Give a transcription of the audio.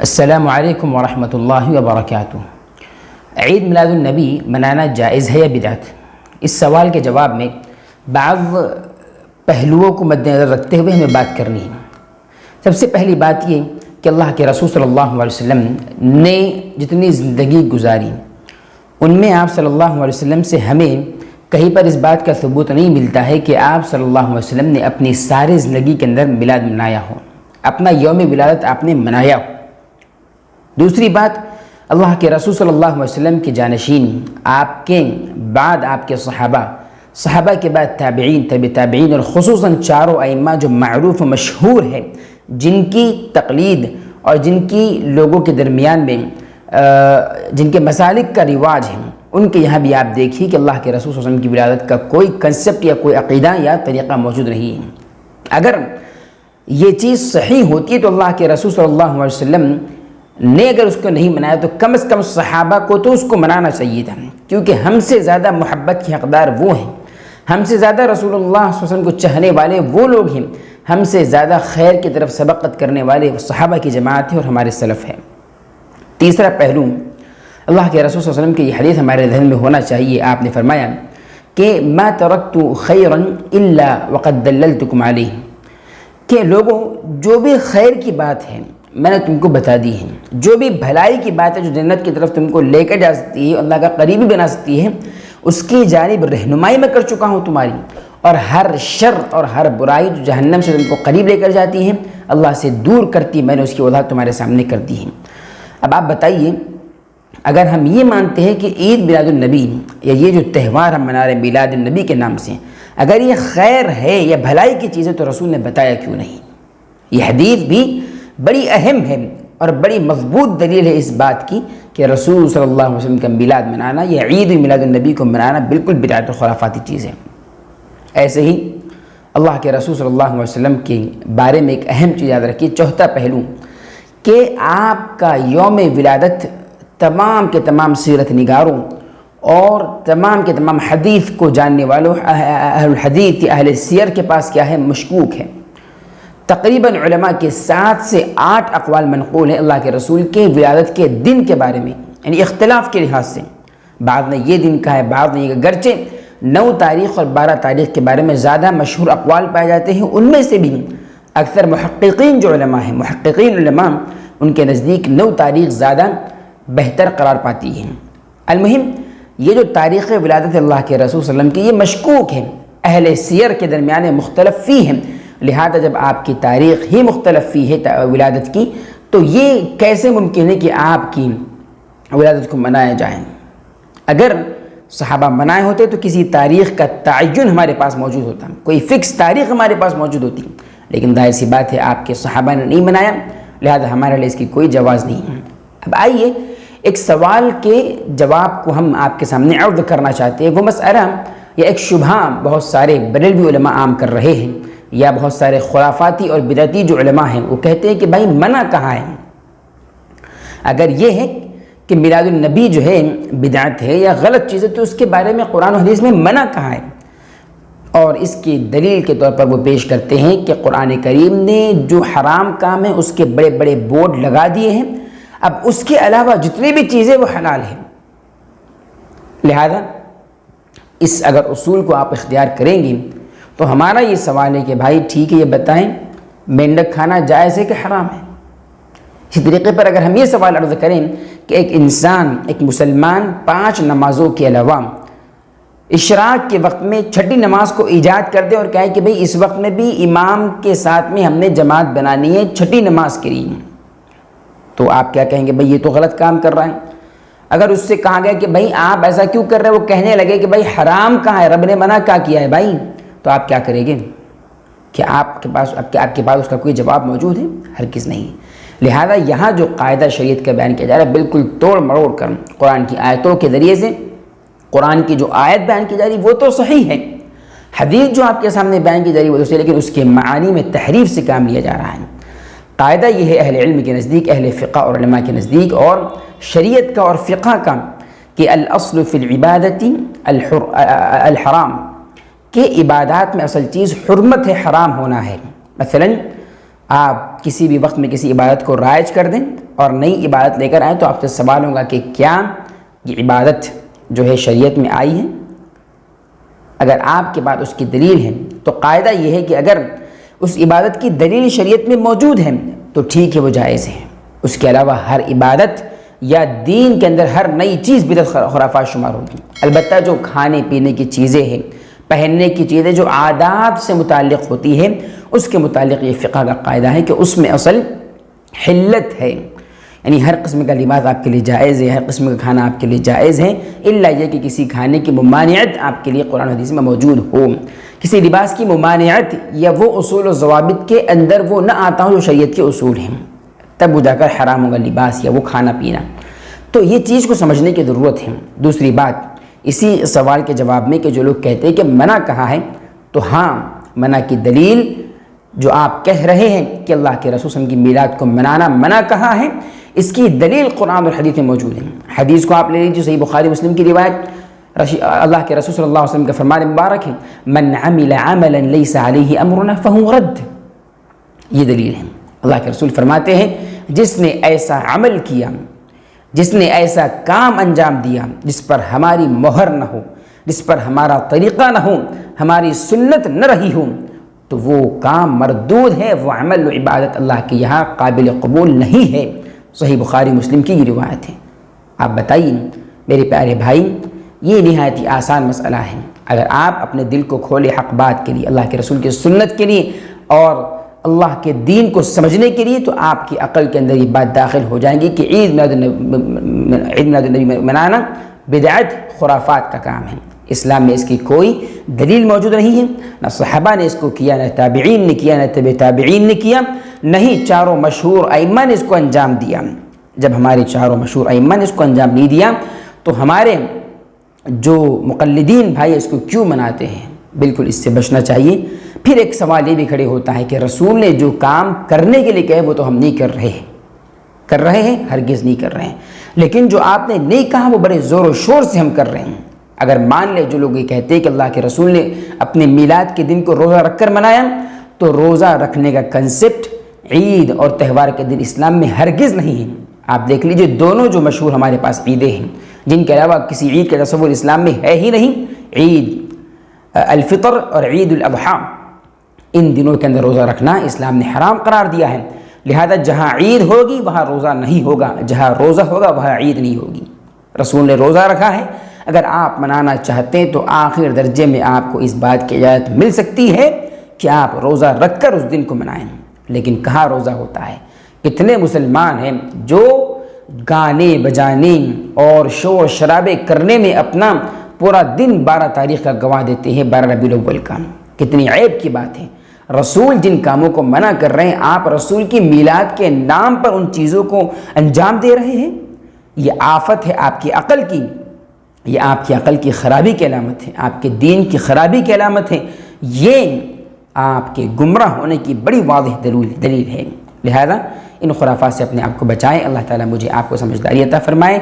السلام علیکم ورحمۃ اللہ وبرکاتہ۔ عید میلاد النبی منانا جائز ہے یا بدعت؟ اس سوال کے جواب میں بعض پہلوؤں کو مد نظر رکھتے ہوئے ہمیں بات کرنی ہے۔ سب سے پہلی بات یہ کہ اللہ کے رسول صلی اللہ علیہ وسلم نے جتنی زندگی گزاری ان میں آپ صلی اللہ علیہ وسلم سے ہمیں کہیں پر اس بات کا ثبوت نہیں ملتا ہے کہ آپ صلی اللہ علیہ وسلم نے اپنی ساری زندگی کے اندر میلاد منایا ہو، اپنا یوم ولادت آپ نے منایا ہو۔ دوسری بات، اللہ کے رسول صلی اللہ علیہ وسلم کے جانشین، آپ کے بعد آپ کے صحابہ کے بعد تابعین، طب تابعین اور خصوصاً چاروں ائمہ جو معروف و مشہور ہیں، جن کی تقلید اور جن کی لوگوں کے درمیان میں جن کے مسالک کا رواج ہے، ان کے یہاں بھی آپ دیکھیے کہ اللہ کے رسول صلی اللہ علیہ وسلم کی ولادت کا کوئی کنسپٹ یا کوئی عقیدہ یا طریقہ موجود نہیں ہے۔ اگر یہ چیز صحیح ہوتی ہے تو اللہ کے رسول صلی اللہ علیہ وسلم نے اگر اس کو نہیں منایا تو کم از کم صحابہ کو تو اس کو منانا چاہیے تھا، کیونکہ ہم سے زیادہ محبت کے حقدار وہ ہیں، ہم سے زیادہ رسول اللہ صلی اللہ علیہ وسلم کو چاہنے والے وہ لوگ ہیں، ہم سے زیادہ خیر کی طرف سبقت کرنے والے صحابہ کی جماعت ہے اور ہمارے سلف ہے۔ تیسرا پہلو، اللہ کے رسول صلی اللہ علیہ وسلم کی یہ حدیث ہمارے ذہن میں ہونا چاہیے۔ آپ نے فرمایا کہ ما ترکت خیرا الا وقد دللتکم علیہ، کہ لوگوں جو بھی خیر کی بات ہے میں نے تم کو بتا دی ہے، جو بھی بھلائی کی بات ہے جو جنت کی طرف تم کو لے کر جا سکتی ہے، اللہ کا قریبی بنا سکتی ہے، اس کی جانب رہنمائی میں کر چکا ہوں تمہاری، اور ہر شر اور ہر برائی جو جہنم سے تم کو قریب لے کر جاتی ہے، اللہ سے دور کرتی، میں نے اس کی وضاحت تمہارے سامنے کر دی ہے۔ اب آپ بتائیے، اگر ہم یہ مانتے ہیں کہ عید میلاد النبی یا یہ جو تہوار ہم منا رہے ہیں میلاد النبی کے نام سے، اگر یہ خیر ہے یا بھلائی کی چیز ہے تو رسول نے بتایا کیوں نہیں؟ یہ حدیث بھی بڑی اہم ہے اور بڑی مضبوط دلیل ہے اس بات کی کہ رسول صلی اللہ علیہ وسلم کا میلاد منانا یا عید میلاد النبی کو منانا بالکل بدعت و خرافاتی چیز ہے۔ ایسے ہی اللہ کے رسول صلی اللہ علیہ وسلم کے بارے میں ایک اہم چیز یاد رکھیے، چوتھا پہلو، کہ آپ کا یوم ولادت تمام کے تمام سیرت نگاروں اور تمام کے تمام حدیث کو جاننے والوں، اہل الحدیث یا اہل سیر کے پاس کیا ہے؟ مشکوک ہے۔ تقریباً علماء کے 7 سے 8 اقوال منقول ہیں اللہ کے رسول کے ولادت کے دن کے بارے میں، یعنی اختلاف کے لحاظ سے۔ بعض نے یہ دن کہا ہے، بعض نے یہ، گرچہ 9 تاریخ اور 12 تاریخ کے بارے میں زیادہ مشہور اقوال پائے جاتے ہیں، ان میں سے بھی اکثر محققین جو علماء ہیں، محققین علماء، ان کے نزدیک 9 تاریخ زیادہ بہتر قرار پاتی ہیں۔ المہم، یہ جو تاریخ ولادت اللہ کے رسول صلی اللہ علیہ وسلم کی، یہ مشکوک ہے، اہل سیر کے درمیان مختلف فی ہیں، لہذا جب آپ کی تاریخ ہی مختلف فی ہے ولادت کی، تو یہ کیسے ممکن ہے کہ آپ کی ولادت کو منایا جائے؟ اگر صحابہ منائے ہوتے تو کسی تاریخ کا تعین ہمارے پاس موجود ہوتا، کوئی فکس تاریخ ہمارے پاس موجود ہوتی، لیکن ظاہر سی بات ہے آپ کے صحابہ نے نہیں منایا، لہذا ہمارے لیے اس کی کوئی جواز نہیں ہے۔ اب آئیے ایک سوال کے جواب کو ہم آپ کے سامنے عرض کرنا چاہتے ہیں۔ وہ مسئلہ یا ایک شبہہ بہت سارے بریلوی علماء عام کر رہے ہیں، یا بہت سارے خرافاتی اور بدعتی جو علماء ہیں وہ کہتے ہیں کہ بھائی منع کہاں ہے؟ اگر یہ ہے کہ میلاد النبی جو ہے بدعت ہے یا غلط چیز ہے تو اس کے بارے میں قرآن و حدیث میں منع کہاں ہے؟ اور اس کی دلیل کے طور پر وہ پیش کرتے ہیں کہ قرآن کریم نے جو حرام کام ہے اس کے بڑے بڑے بورڈ لگا دیے ہیں، اب اس کے علاوہ جتنی بھی چیزیں وہ حلال ہیں، لہذا اس اگر اصول کو آپ اختیار کریں گے تو ہمارا یہ سوال ہے کہ بھائی ٹھیک ہے، یہ بتائیں مینڈک کھانا جائز ہے کہ حرام ہے؟ اسی طریقے پر اگر ہم یہ سوال عرض کریں کہ ایک انسان، ایک مسلمان 5 نمازوں کے علاوہ اشراق کے وقت میں 6ٹھی نماز کو ایجاد کر دے اور کہے کہ بھئی اس وقت میں بھی امام کے ساتھ میں ہم نے جماعت بنانی ہے 6ٹھی نماز کے لیے، تو آپ کیا کہیں گے؟ بھئی یہ تو غلط کام کر رہا ہے۔ اگر اس سے کہا گیا کہ بھئی آپ ایسا کیوں کر رہے ہیں، وہ کہنے لگے کہ بھئی حرام کہاں ہے، رب نے منع کیا کیا ہے بھائی، تو آپ کیا کریں گے؟ کہ آپ کے پاس اس کا کوئی جواب موجود ہے؟ ہرگز نہیں۔ لہذا یہاں جو قاعدہ شریعت کا بیان کیا جا رہا ہے بالکل توڑ مروڑ کر قرآن کی آیتوں کے ذریعے سے، قرآن کی جو آیت بیان کی جا رہی وہ تو صحیح ہے، حدیث جو آپ کے سامنے بیان کی جا رہی وہ تو صحیح، لیکن اس کے معانی میں تحریف سے کام لیا جا رہا ہے۔ قاعدہ یہ ہے اہل علم کے نزدیک، اہل فقہ اور علماء کے نزدیک اور شریعت کا اور فقہ کا، کہ الاصل فی العبادت الحرام، کہ عبادات میں اصل چیز حرمت ہے، حرام ہونا ہے۔ مثلا آپ کسی بھی وقت میں کسی عبادت کو رائج کر دیں اور نئی عبادت لے کر آئیں تو آپ سے سوال ہوگا کہ کیا یہ عبادت جو ہے شریعت میں آئی ہے؟ اگر آپ کے پاس اس کی دلیل ہے تو قاعدہ یہ ہے کہ اگر اس عبادت کی دلیل شریعت میں موجود ہے تو ٹھیک ہے، وہ جائز ہے۔ اس کے علاوہ ہر عبادت یا دین کے اندر ہر نئی چیز بدعت خرافات شمار ہوگی۔ البتہ جو کھانے پینے کی چیزیں ہیں، پہننے کی چیزیں جو عادات سے متعلق ہوتی ہیں، اس کے متعلق یہ فقہ کا قاعدہ ہے کہ اس میں اصل حلت ہے، یعنی ہر قسم کا لباس آپ کے لیے جائز ہے، ہر قسم کا کھانا آپ کے لیے جائز ہے، الا یہ کہ کسی کھانے کی ممانعت آپ کے لیے قرآن و حدیث میں موجود ہو، کسی لباس کی ممانعت یا وہ اصول و ضوابط کے اندر وہ نہ آتا ہو جو شریعت کے اصول ہیں، تب وہ جا کر حرام ہوگا لباس یا وہ کھانا پینا۔ تو یہ چیز کو سمجھنے کی ضرورت ہے۔ دوسری بات اسی سوال کے جواب میں کہ جو لوگ کہتے ہیں کہ منع کہاں ہے، تو ہاں، منع کی دلیل جو آپ کہہ رہے ہیں کہ اللہ کے رسول صلی اللہ علیہ وسلم کی میلاد کو منانا منع کہاں ہے، اس کی دلیل قرآن اور حدیث میں موجود ہے۔ حدیث کو آپ لے لیجیے، صحیح بخاری مسلم کی روایت، اللہ کے رسول صلی اللہ علیہ وسلم کا فرمان مبارک ہے، من عمل عملا لیس علیہ امرنا فہو رد۔ یہ دلیل ہے۔ اللہ کے رسول فرماتے ہیں جس نے ایسا عمل کیا، جس نے ایسا کام انجام دیا جس پر ہماری مہر نہ ہو، جس پر ہمارا طریقہ نہ ہو، ہماری سنت نہ رہی ہو، تو وہ کام مردود ہے، وہ عمل و عبادت اللہ کے یہاں قابل قبول نہیں ہے۔ صحیح بخاری مسلم کی یہ روایت ہے۔ آپ بتائیے میرے پیارے بھائی، یہ نہایت ہی آسان مسئلہ ہے۔ اگر آپ اپنے دل کو کھولے حق بات کے لیے، اللہ کے رسول کی سنت کے لیے اور اللہ کے دین کو سمجھنے کے لیے، تو آپ کی عقل کے اندر یہ بات داخل ہو جائیں گی کہ عید میلاد النبی منانا بدعت خرافات کا کام ہے۔ اسلام میں اس کی کوئی دلیل موجود نہیں ہے، نہ صحابہ نے اس کو کیا، نہ تابعین نے کیا، نہ تبع تابعین نے کیا، نہیں چاروں مشہور ائمہ نے اس کو انجام دیا۔ جب ہمارے چاروں مشہور ائمہ نے اس کو انجام نہیں دیا تو ہمارے جو مقلدین بھائی اس کو کیوں مناتے ہیں؟ بالکل اس سے بچنا چاہیے۔ پھر ایک سوال یہ بھی کھڑے ہوتا ہے کہ رسول نے جو کام کرنے کے لیے کہے وہ تو ہم نہیں کر رہے ہیں، کر رہے ہیں؟ ہرگز نہیں کر رہے ہیں۔ لیکن جو آپ نے نہیں کہا وہ بڑے زور و شور سے ہم کر رہے ہیں۔ اگر مان لے جو لوگ یہ کہتے ہیں کہ اللہ کے رسول نے اپنے میلاد کے دن کو روزہ رکھ کر منایا، تو روزہ رکھنے کا کنسپٹ عید اور تہوار کے دن اسلام میں ہرگز نہیں ہے۔ آپ دیکھ لیجئے دونوں جو مشہور ہمارے پاس عیدیں ہیں، جن کے علاوہ کسی عید کا تصور اسلام میں ہے ہی نہیں، عید الفطر اور عید الاضحیٰ، ان دنوں کے اندر روزہ رکھنا اسلام نے حرام قرار دیا ہے۔ لہذا جہاں عید ہوگی وہاں روزہ نہیں ہوگا، جہاں روزہ ہوگا وہاں عید نہیں ہوگی۔ رسول نے روزہ رکھا ہے، اگر آپ منانا چاہتے ہیں تو آخر درجے میں آپ کو اس بات کی اجازت مل سکتی ہے کہ آپ روزہ رکھ کر اس دن کو منائیں، لیکن کہاں روزہ ہوتا ہے؟ کتنے مسلمان ہیں جو گانے بجانے اور شور شرابے کرنے میں اپنا پورا دن 12 تاریخ کا گنوا دیتے ہیں، 12 ربیع الاول کا۔ کتنی عیب کی بات ہے۔ رسول جن کاموں کو منع کر رہے ہیں، آپ رسول کی میلاد کے نام پر ان چیزوں کو انجام دے رہے ہیں۔ یہ آفت ہے آپ کی عقل کی، یہ آپ کی عقل کی خرابی کی علامت ہے، آپ کے دین کی خرابی کی علامت ہے، یہ آپ کے گمراہ ہونے کی بڑی واضح دلیل ہے۔ لہذا ان خرافات سے اپنے آپ کو بچائیں۔ اللہ تعالیٰ مجھے آپ کو سمجھداری عطا فرمائے۔